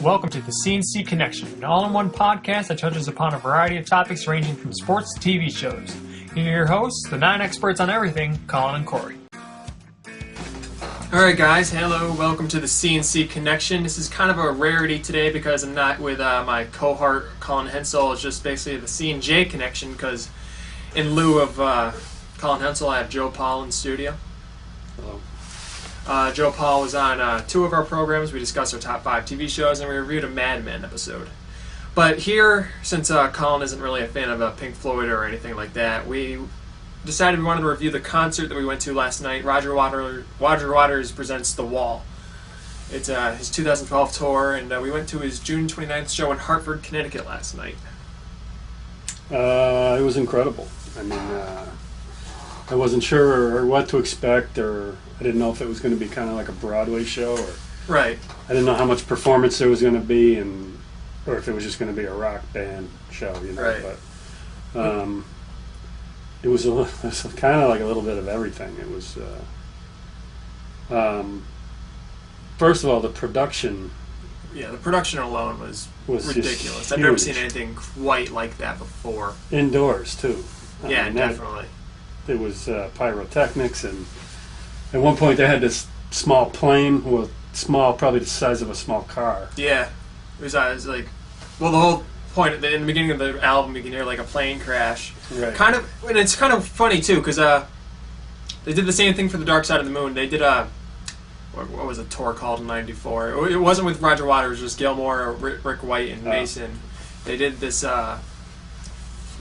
Welcome to the CNC Connection, an all-in-one podcast that touches upon a variety of topics ranging from sports to TV shows. Here are your hosts, the 9 experts on everything, Colin and Corey. Alright guys, hello, welcome to the CNC Connection. This is kind of a rarity today because I'm not with my cohort Colin Hensel. It's just basically the C&J Connection because in lieu of Colin Hensel, I have Joe Paul in studio. Hello. Joe Paul was on 2 of our programs. We discussed our top 5 TV shows and we reviewed a Mad Men episode. But here, since Colin isn't really a fan of Pink Floyd or anything like that, we decided we wanted to review the concert that we went to last night. Roger Waters presents The Wall. It's his 2012 tour, and we went to his June 29th show in Hartford, Connecticut last night. It was incredible. I mean, I wasn't sure what to expect, or I didn't know if it was going to be kind of like a Broadway show, or Right. I didn't know how much performance there was going to be, or if it was just going to be a rock band show, you know. Right. But it was kind of like a little bit of everything. It was first of all, the production. Yeah, the production alone was ridiculous. I've huge. never seen anything quite like that before. Indoors too. I Yeah, mean, definitely. There was pyrotechnics, and at one point they had this small plane, small, probably the size of a small car. Yeah, it was like, well, the whole point in the beginning of the album, you can hear like a plane crash. Right. Kind of, and it's kind of funny too, because they did the same thing for the Dark Side of the Moon. They did what was a tour called in '94? It wasn't with Roger Waters, it was just Gilmore, Rick White, and Mason. They did this.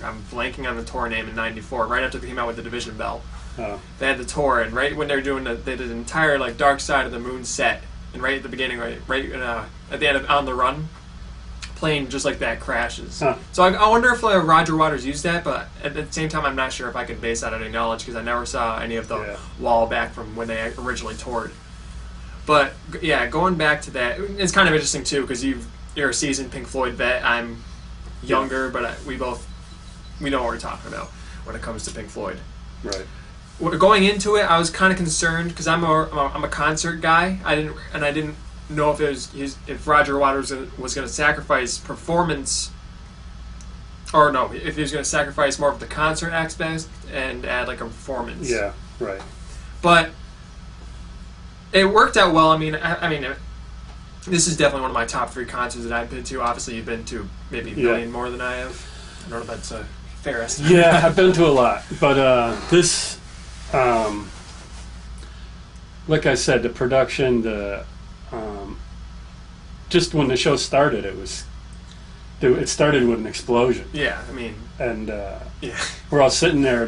I'm blanking on the tour name in '94. Right after they came out with the Division Bell, they had the tour, and right when they were doing they did an entire like Dark Side of the Moon set, and right at the beginning, right at the end of On the Run, plane just like that crashes. So I wonder if Roger Waters used that, but at the same time, I'm not sure if I could base that on any knowledge because I never saw any of the Wall back from when they originally toured. But yeah, going back to that, it's kind of interesting too because you're a seasoned Pink Floyd vet. I'm younger, but we know what we're talking about when it comes to Pink Floyd. Right. Going into it, I was kind of concerned because I'm a concert guy. I didn't know if Roger Waters was going to sacrifice performance, or no, if he was going to sacrifice more of the concert aspect and add like a performance. Yeah. Right. But it worked out well. I mean, this is definitely one of my top 3 concerts that I've been to. Obviously, you've been to maybe a million more than I have. I don't know if that's a fair estimate. Yeah, I've been to a lot, but this, like I said, the production, just when the show started, it started with an explosion. Yeah, I mean, and yeah, we're all sitting there.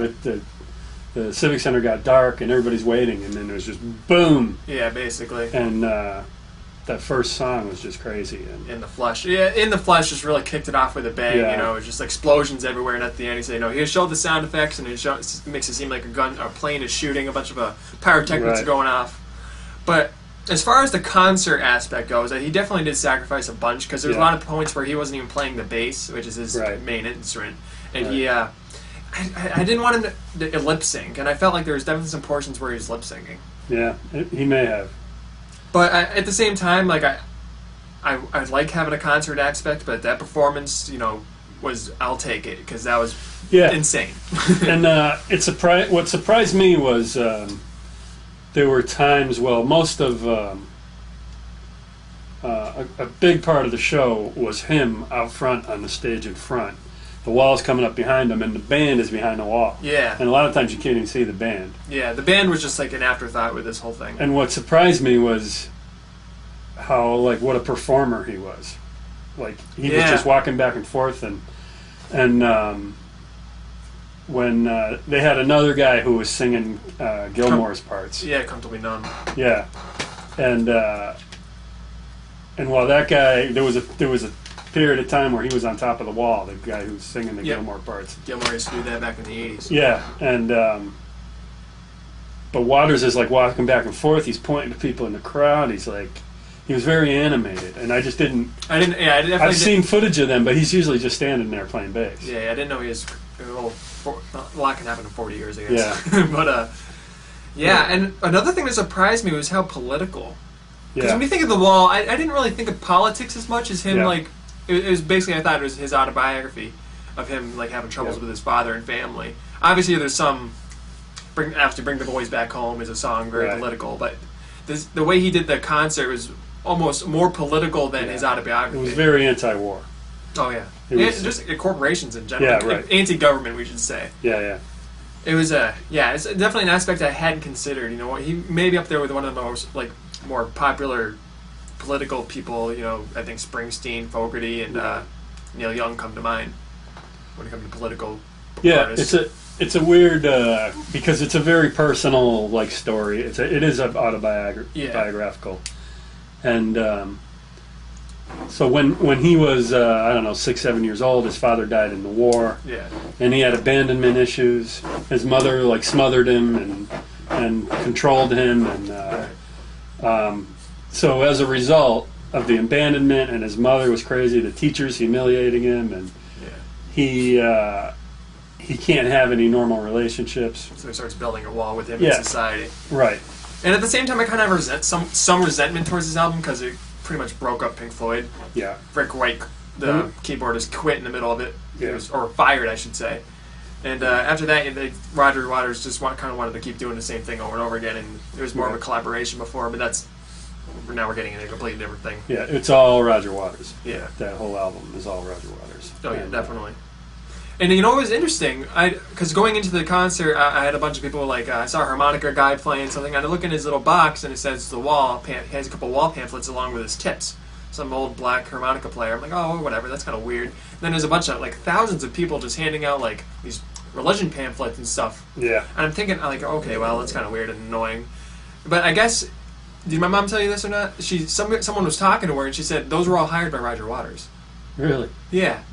The Civic Center got dark, and everybody's waiting, and then it was just boom. Yeah, basically. And that first song was just crazy. And In the Flesh. Yeah, In the Flesh just really kicked it off with a bang. Yeah. You know, it was just explosions everywhere, and at the end he said, he showed the sound effects, and it makes it seem like a plane is shooting, a bunch of pyrotechnics are going off. But as far as the concert aspect goes, he definitely did sacrifice a bunch, because there's a lot of points where he wasn't even playing the bass, which is his main instrument. And I didn't want him to lip sync, and I felt like there was definitely some portions where he was lip syncing. Yeah, he may have. But at the same time, like I like having a concert aspect, but that performance, I'll take it because that was insane. And what surprised me was there were times. Well, most of a big part of the show was him out front on the stage in front. The wall's coming up behind him, and the band is behind the wall. Yeah. And a lot of times you can't even see the band. Yeah, the band was just like an afterthought with this whole thing. And what surprised me was how, what a performer he was. He was just walking back and forth, and when they had another guy who was singing Gilmore's parts. Yeah, Come to Me Numb. Yeah. And while that guy, there was a period of time where he was on top of the wall, the guy who was singing the Gilmore parts. Gilmore used to do that back in the 80s. Yeah, and but Waters is walking back and forth. He's pointing to people in the crowd. He was very animated, and I just didn't. I've seen footage of them, but he's usually just standing there playing bass. Yeah, I didn't know he was. A lot can happen in 40 years, I guess. Yeah. But and another thing that surprised me was how political Because when you think of The Wall, I didn't really think of politics as much as him, like, it was basically, I thought it was his autobiography of him, like, having troubles with his father and family. Obviously, there's some, After Bring the Boys Back Home is a song, very political, but the way he did the concert was almost more political than his autobiography. It was very anti-war. Oh, yeah. Just corporations in general. Anti-government, we should say. Yeah. It was it's definitely an aspect I hadn't considered. You know, he may be up there with one of the most, like, more popular political people. You know, I think Springsteen, Fogerty, and Neil Young come to mind when it comes to political artists. It's a weird because it's a very personal, like, story. It is autobiographical, and so when he was I don't know 6-7 years old, his father died in the war. And he had abandonment issues. His mother, like, smothered him and controlled him, and so as a result of the abandonment, and his mother was crazy, the teachers humiliating him, and he can't have any normal relationships. So he starts building a wall with him in society. Right. And at the same time, I kind of resent some resentment towards this album because it pretty much broke up Pink Floyd. Yeah. Rick White, the keyboardist, quit in the middle of it. Or fired, I should say. And after that, Roger Waters just kind of wanted to keep doing the same thing over and over again, and it was more of a collaboration before, but now we're getting into a completely different thing. Yeah, it's all Roger Waters. Yeah. That whole album is all Roger Waters. Oh, yeah, definitely. And you know what was interesting? Because going into the concert, I had a bunch of people, like, I saw a harmonica guy playing something, and I look in his little box, and it says The Wall. He has a couple wall pamphlets along with his tips. Some old black harmonica player. I'm like, oh, whatever, that's kind of weird. And then there's a bunch of, like, thousands of people just handing out, like, these religion pamphlets and stuff. Yeah. And I'm thinking, like, okay, well, that's kind of weird and annoying. But I guess, did my mom tell you this or not? Someone was talking to her, and she said those were all hired by Roger Waters. Really? Yeah.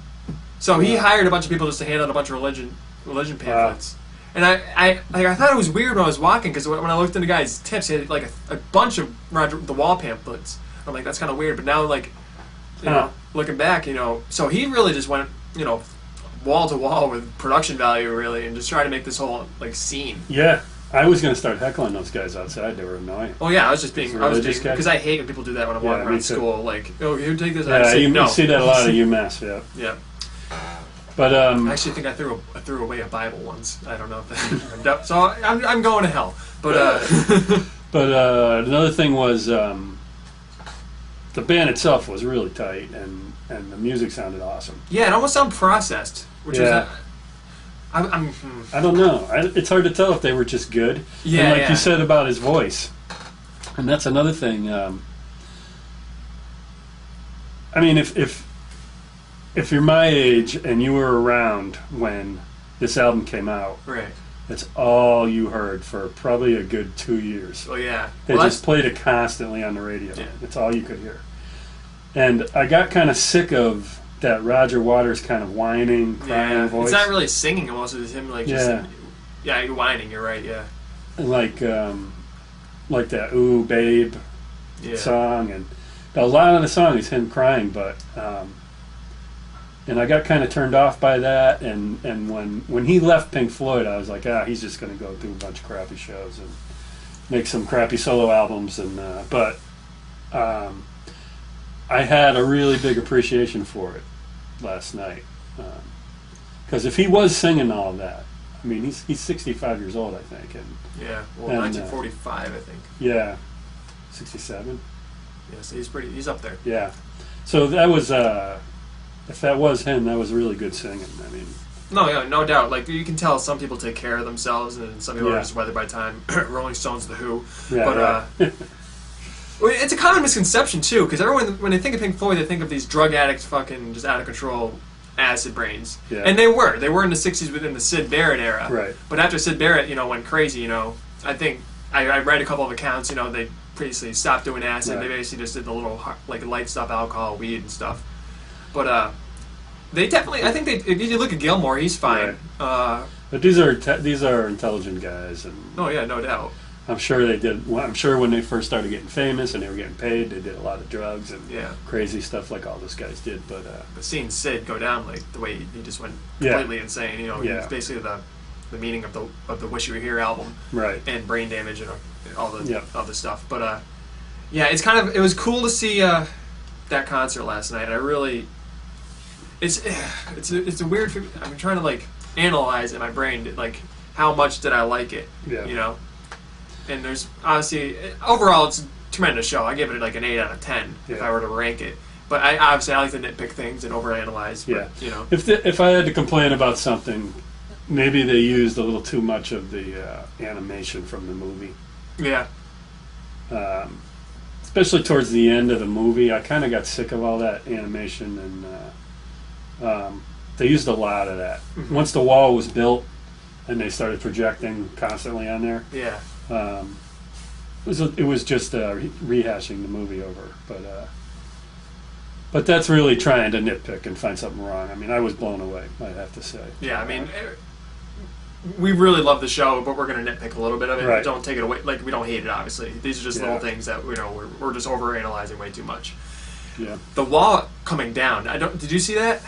So he hired a bunch of people just to hand out a bunch of religion pamphlets. Wow. And I thought it was weird when I was walking, because when I looked into the guy's tips, he had, like, a bunch of the Wall pamphlets. I'm like, that's kind of weird. But now, like, you know, looking back, you know, so he really just went, you know, wall to wall with production value, really, and just try to make this whole, like, scene. Yeah. I was going to start heckling those guys outside. They were annoying. Oh, yeah, I was because I hate when people do that when I'm walking around school. Like, oh, here, take this. Yeah, you see that a lot at UMass, yeah. Yeah. But I actually think I threw away a Bible once. I don't know if that. So I'm going to hell. But another thing was the band itself was really tight, and the music sounded awesome. Yeah, it almost sounded processed, which was. I don't know. It's hard to tell if they were just good. Yeah, and like you said about his voice, and that's another thing. I mean, if you're my age and you were around when this album came out, right, that's all you heard for probably a good 2 years. Oh yeah, they just played it constantly on the radio. Yeah. That's all you could hear. And I got kind of sick of that Roger Waters kind of whining, crying voice. It's not really singing almost, it's him like just whining, you're right, yeah. And like that Ooh Babe song, and a lot of the song is him crying, but and I got kind of turned off by that, and when he left Pink Floyd, I was like, he's just going to go do a bunch of crappy shows and make some crappy solo albums, and but I had a really big appreciation for it last night, because if he was singing all of that, I mean, he's 65 years old, I think, and 1945, I think. Yeah, 67. Yeah, so he's up there. Yeah, so that was if that was him, that was really good singing. I mean, no doubt. Like, you can tell some people take care of themselves, and some people are just weathered by time. Rolling Stones, The Who, it's a common misconception too, because everyone, when they think of Pink Floyd, they think of these drug addicts, fucking just out of control, acid brains. Yeah. And they were in the '60s within the Syd Barrett era. Right. But after Syd Barrett, went crazy. I think I read a couple of accounts. They previously stopped doing acid. Right. They basically just did the little light stuff, alcohol, weed, and stuff. But they definitely, I think if you look at Gilmore, he's fine. Right. But these are intelligent guys, and oh yeah, no doubt. I'm sure they did. I'm sure when they first started getting famous and they were getting paid, they did a lot of drugs and crazy stuff like all those guys did. But seeing Sid go down like the way he just went completely insane, he's basically the meaning of the Wish You Were Here album, right? And Brain Damage and all the stuff. But Yeah, it was cool to see that concert last night. I really, it's a weird. I'm trying to like analyze in my brain like how much did I like it, Yeah. you know. And there's obviously overall it's a tremendous show. I give it like an 8 out of 10 if I were to rank it. But I like to nitpick things and overanalyze. Yeah, but, you know, if I had to complain about something, maybe they used a little too much of the animation from the movie. Yeah. Especially towards the end of the movie, I kind of got sick of all that animation, and they used a lot of that. Mm-hmm. Once the wall was built, and they started projecting constantly on there. Yeah. It was just rehashing the movie over, but that's really trying to nitpick and find something wrong. I mean, I was blown away, I have to say. Yeah, I mean, we really love the show, but we're going to nitpick a little bit of it. Right. Don't take it away. Like, we don't hate it, obviously. These are just Yeah. little things that, you know, we're just overanalyzing way too much. Yeah, The wall coming down. Did you see that?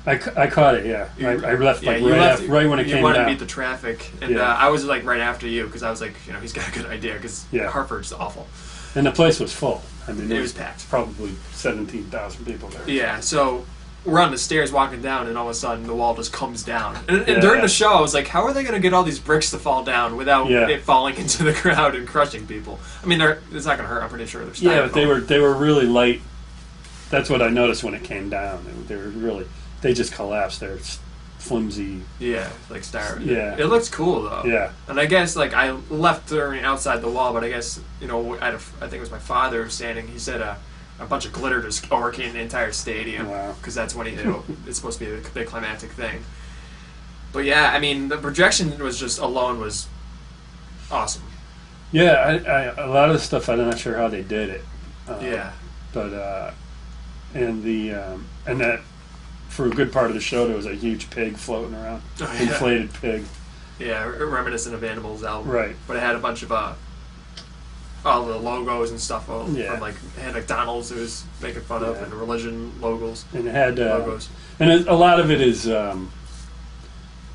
I caught it. Yeah, I left like you right when it you came wanted down. to beat the traffic, and Yeah. I was like right after you because I was like, you know, he's got a good idea because Yeah. Hartford's awful. And the place was full. I mean, It was packed. Probably 17,000 people there. Yeah, so we're on the stairs walking down, and all of a sudden the wall just comes down. And Yeah. during the show, I was like, how are they going to get all these bricks to fall down without Yeah. it falling into the crowd and crushing people? I mean, it's not going to hurt. I'm pretty sure they're Yeah, but styrofoam. they were really light. That's what I noticed when it came down. They were really, they just collapsed. They're flimsy. Yeah, like styrofoam. Yeah. It looks cool though. Yeah, And I guess like I left during outside the wall, but I guess you know I think it was my father standing. He said a bunch of glitter just overcame the entire stadium Wow. because that's when it's supposed to be the climactic thing. But yeah, I mean the projection was just alone was awesome. yeah. A lot of the stuff I'm not sure how they did it. Yeah. But and that for a good part of the show there was a huge pig floating around, Oh, yeah. inflated pig. Yeah, reminiscent of Animals album. Right. But it had a bunch of all the logos and stuff Yeah. from like it had McDonald's it was making fun of Yeah. and religion logos. And it had Logos. and a lot of it is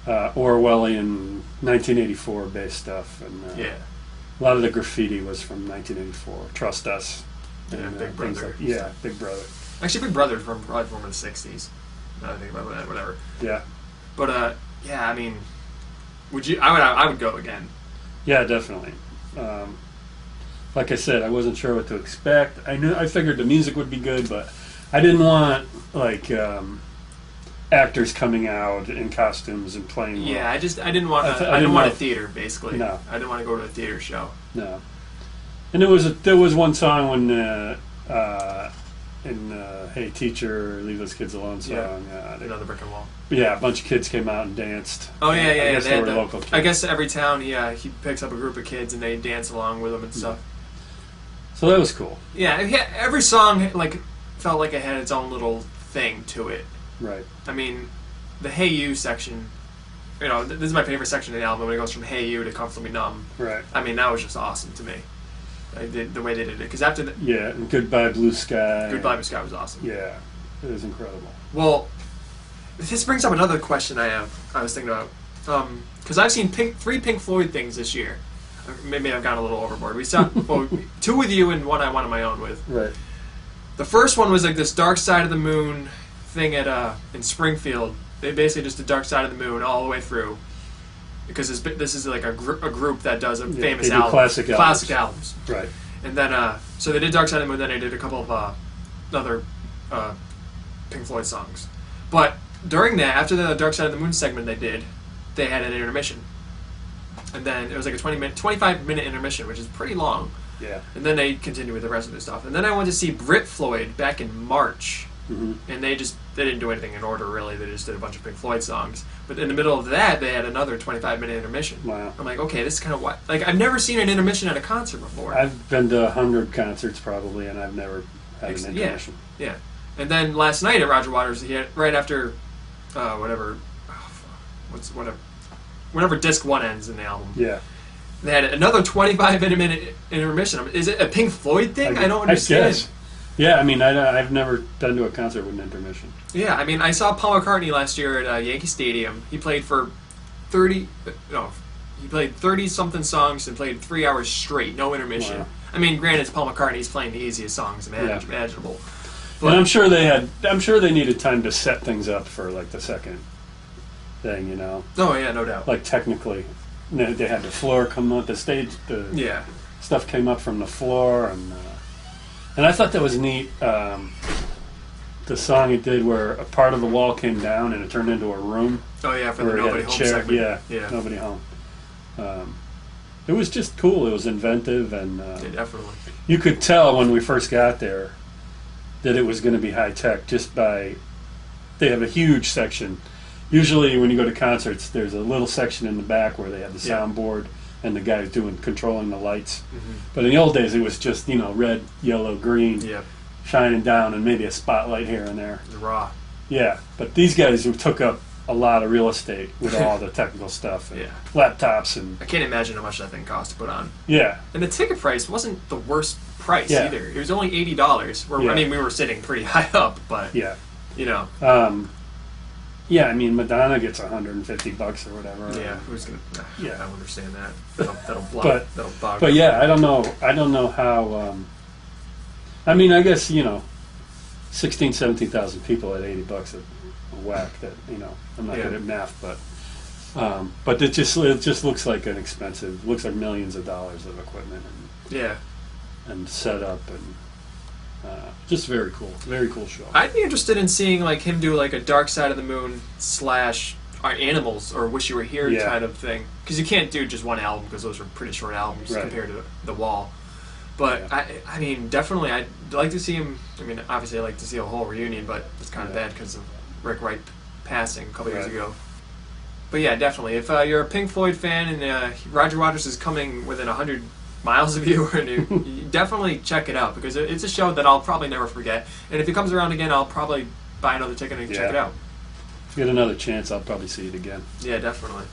Orwellian 1984 based stuff, and Yeah. a lot of the graffiti was from 1984. Trust us. Yeah, and, Big things Brother. yeah, Big Brother. Actually, Big Brother's probably from the '60s. Now that I think about that, whatever. Yeah, But yeah, I mean, would you? I would go again. yeah, definitely. Like I said, I wasn't sure what to expect. I figured the music would be good, but I didn't want like actors coming out in costumes and playing. Yeah, I didn't want. I I didn't didn't want a know- theater, basically. No. I didn't want to go to a theater show. No. And there was one song when in Hey Teacher, Leave Those Kids Alone song. Yeah. Another brick and wall. Yeah, a bunch of kids came out and danced. Oh yeah, I yeah. guess They they had were local kids. I guess every town, he picks up a group of kids and they dance along with them and stuff. So that was cool. Yeah, every song like felt like it had its own little thing to it. Right. I mean, the Hey You section. You know, this is my favorite section of the album when it goes from Hey You to Comfortably Numb. Right. I mean, that was just awesome to me. The way they did it. Because after the Yeah, and Goodbye Blue Sky. Goodbye Blue Sky was awesome. Yeah, it was incredible. Well, this brings up another question I was thinking about. Because I've seen three Pink Floyd things this year. Maybe I've gone a little overboard. We saw two with you and one I went on my own with. Right. The first one was like this Dark Side of the Moon thing at in Springfield. They basically just did Dark Side of the Moon all the way through. Because this is like a group that does a famous they do album. classic albums. albums. Right. And then, so they did Dark Side of the Moon, then they did a couple of other Pink Floyd songs. But during that, after the Dark Side of the Moon segment they had an intermission. And then it was like a 25-minute intermission, which is pretty long. Yeah. And then they continued with the rest of their stuff. And then I went to see Brit Floyd back in March. Mm-hmm. And they didn't do anything in order, really. They just did a bunch of Pink Floyd songs. But in the middle of that, they had another 25-minute intermission. Wow. I'm like, okay, this is kind of what... Like, I've never seen an intermission at a concert before. I've been to 100 concerts probably, and I've never had an intermission. Yeah. And then last night at Roger Waters, he had, right after whenever disc 1 ends in the album, Yeah. they had another 25-minute intermission. Is it a Pink Floyd thing? I don't understand. I guess. Yeah, I mean, I've never been to a concert with an intermission. Yeah, I mean, I saw Paul McCartney last year at Yankee Stadium. He played for 30 something songs and played 3 hours straight, no intermission. Wow. I mean, granted, it's Paul McCartney. He's playing the easiest songs imaginable. But and I'm sure they needed time to set things up for like the second thing, you know. Oh yeah, no doubt. Like technically, they had the floor come up, the stage, stuff came up from the floor, and I thought that was neat. The song it did where a part of the wall came down and it turned into a room. Oh yeah, for the Nobody Home segment. Yeah, Nobody Home. It was just cool. It was inventive, and definitely. You could tell when we first got there that it was going to be high tech just by they have a huge section. Usually, when you go to concerts, there's a little section in the back where they have the soundboard and the guys controlling the lights. Mm-hmm. But in the old days, it was just red, yellow, green. Yep. Shining down and maybe a spotlight here and there. It's raw. Yeah, but these guys who took up a lot of real estate with all the technical stuff and laptops and... I can't imagine how much that thing cost to put on. Yeah. And the ticket price wasn't the worst price either. It was only $80. I mean, we were sitting pretty high up, but, yeah. Yeah, I mean, Madonna gets $150 or whatever. Yeah, who's gonna? I don't understand that. That'll block. That'll bog. But yeah, I don't know how. I mean, I guess 16,000, 17,000 people at $80 a whack. That I'm not good at math, but it just looks like an expensive. Looks like millions of dollars of equipment and setup and. Just very cool show. I'd be interested in seeing him do a Dark Side of the Moon / Animals or Wish You Were Here kind of thing, because you can't do just one album because those are pretty short albums compared to The Wall. But I mean, definitely I'd like to see him. I mean, obviously I'd like to see a whole reunion, but it's kind of bad because of Rick Wright passing a couple years ago. But yeah, definitely if you're a Pink Floyd fan and Roger Waters is coming within 100 miles of you, you definitely check it out because it's a show that I'll probably never forget. And if it comes around again, I'll probably buy another ticket and check it out. If you get another chance, I'll probably see it again. Yeah, definitely.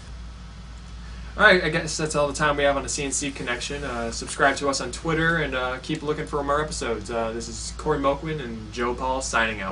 All right, I guess that's all the time we have on the CNC Connection. Subscribe to us on Twitter and keep looking for more episodes. This is Corey Moquin and Joe Paul signing out.